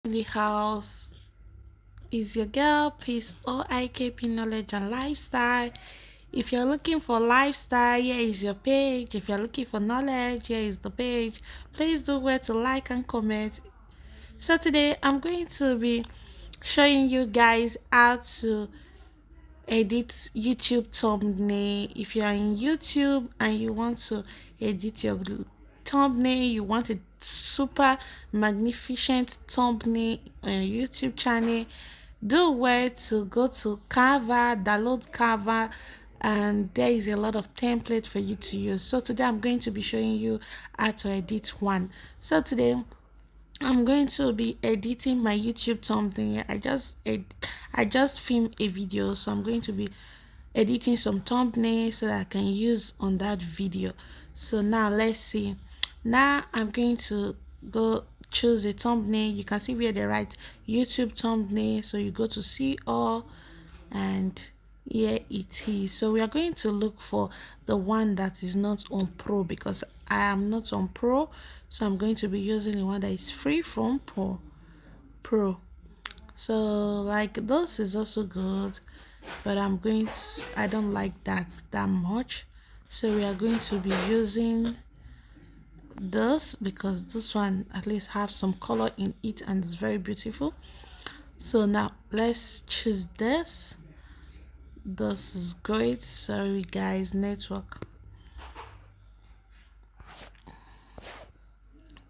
In the house is your girl Peace OIKP Knowledge and Lifestyle. If you're looking for lifestyle, here is your page. If you're looking for knowledge, here is the page. Please do where to like and comment. So today I'm going to be showing you guys how to edit YouTube thumbnail. If you are in YouTube and you want to edit your thumbnail, you want a super magnificent thumbnail on your YouTube channel, do where to go to Canva, download Canva, and there is a lot of template for you to use. So today I'm going to be showing you how to edit one. So today I'm going to be editing my YouTube thumbnail. I just filmed a video, so I'm going to be editing some thumbnails so that I can use on that video. So now let's see. Now I'm going to go choose a thumbnail. You can see where they write YouTube thumbnail. So you go to see all, and here it is. So we are going to look for the one that is not on pro, because I am not on pro, so I'm going to be using the one that is free from pro. So like this is also good, but I don't like that much, so we are going to be using this because this one at least have some color in it and it's very beautiful. So now let's choose this. This is great. Sorry guys, network.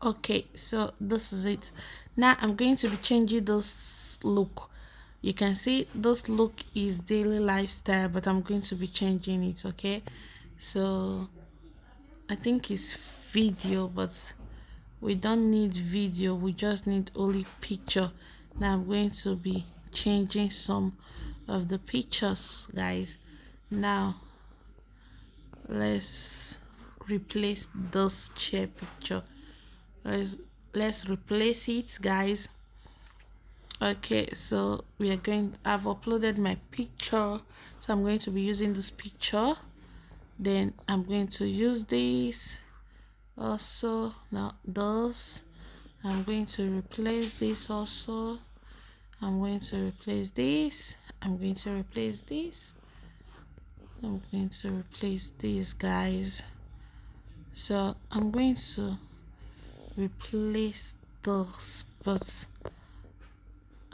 Okay, so this is it. Now I'm going to be changing this look. You can see this look is daily lifestyle, but I'm going to be changing it. Okay, so I think it's video, but we don't need video, we just need only picture. Now I'm going to be changing some of the pictures, guys. Now let's replace this chair picture. Let's replace it, guys. Okay, so I've uploaded my picture, so I'm going to be using this picture. Then I'm going to use this also. Now this, I'm going to replace this also. I'm going to replace this. I'm going to replace this. I'm going to replace this, guys. So I'm going to replace this, but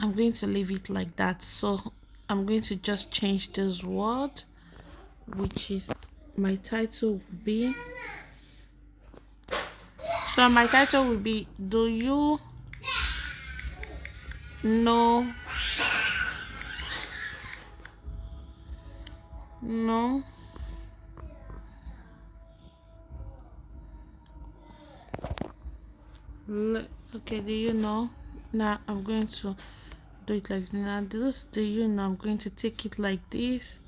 I'm going to leave it like that. So I'm going to just change this word, which is my title will be. So my title will be, do you know no okay, do you know? Now I'm going to do it like now. This, do you know? I'm going to take it like this.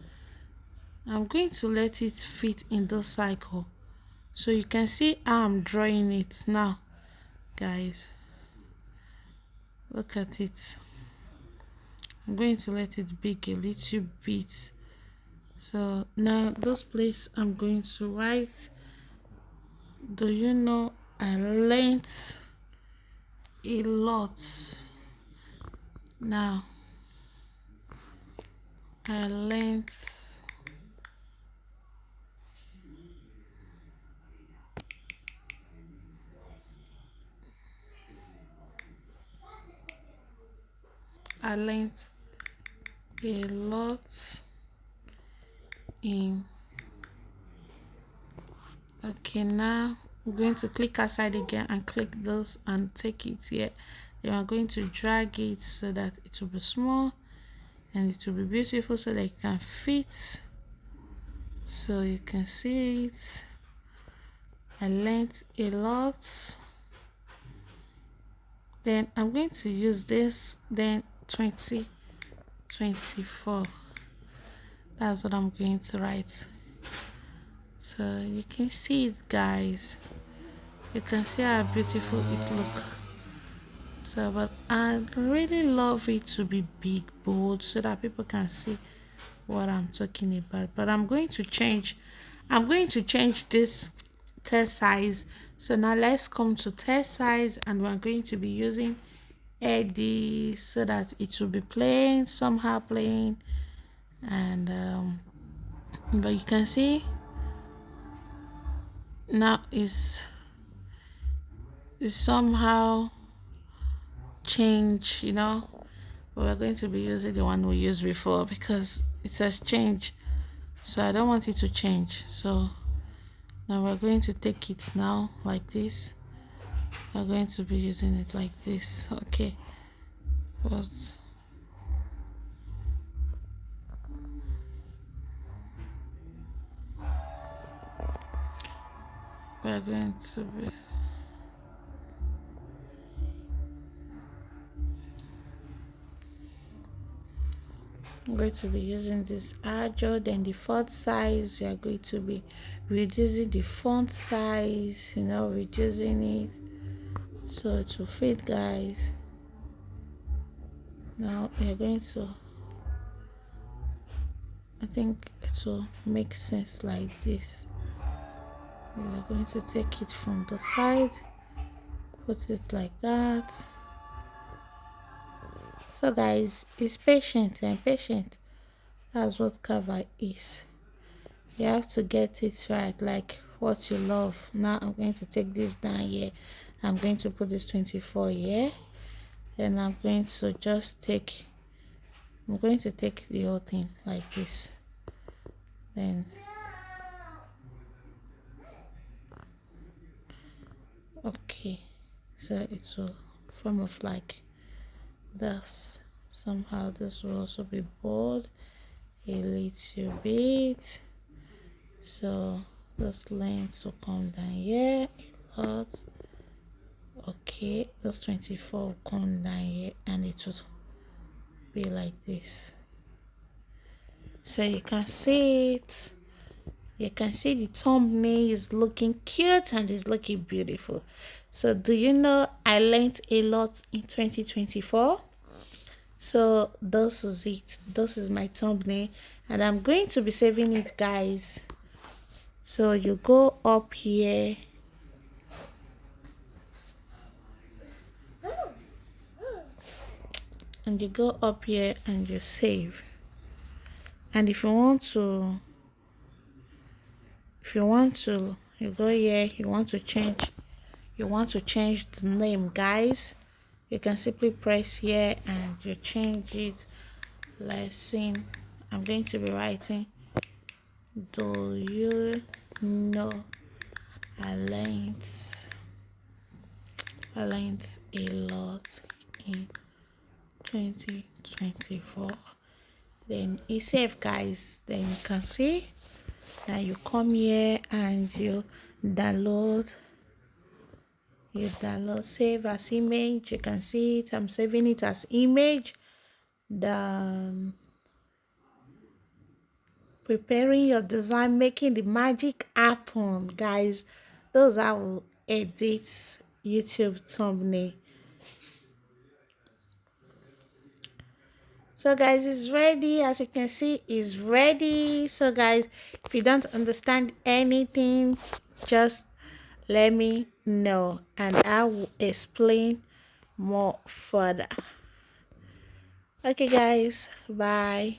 I'm going to let it fit in the cycle, so you can see how I'm drawing it now, guys. Look at it. I'm going to let it big a little bit. So now this place I'm going to write, do you know I learned a lot. Now I learned I learned a lot in. Okay, now I'm going to click aside again and click this and take it here. Then I'm going to drag it so that it will be small and it will be beautiful, so that it can fit. So you can see it. I learned a lot. Then I'm going to use this, then 2024. That's what I'm going to write. So you can see it, guys. You can see how beautiful it looks. So but I really love it to be big, bold, so that people can see what I'm talking about. But I'm going to change this text size. So now let's come to text size, and we're going to be using edit so that it will be plain, somehow plain. And but you can see now is somehow change, but we're going to be using the one we used before because it says change, so I don't want it to change. So now we're going to take it now like this. We're going to be using it like this. Okay, but we're going to be I'm going to be using this Ajo. Then the font size, we are going to be reducing the font size, reducing it so it will fit, guys. Now we are going to, I think it will make sense like this. We are going to take it from the side, put it like that. So guys, it's patient and patient. That's what cover is. You have to get it right, like what you love. Now I'm going to take this down here. I'm going to put this 24 here. Then I'm going to take the whole thing like this. Then okay, so it will form of like this. Somehow this will also be bold a little bit, so this length will come down here a lot. Okay, this 24 will come down here and it will be like this. So you can see it. You can see the thumbnail is looking cute and is looking beautiful. So do you know I learned a lot in 2024? So this is it. This is my thumbnail and I'm going to be saving it, guys. So you go up here and you save. And if you want to you go here, you want to change the name, guys, you can simply press here and you change it. Lesson, I'm going to be writing, do you know I learned a lot in 2024. Then it's safe, guys. Then you can see. Now you come here and you download save as image. You can see it. I'm saving it as image. Then preparing your design, making the magic happen, guys. Those are how edit YouTube thumbnail. So guys, it's ready. As you can see, it's ready. So guys, if you don't understand anything, just let me know and I will explain more further. Okay guys, bye.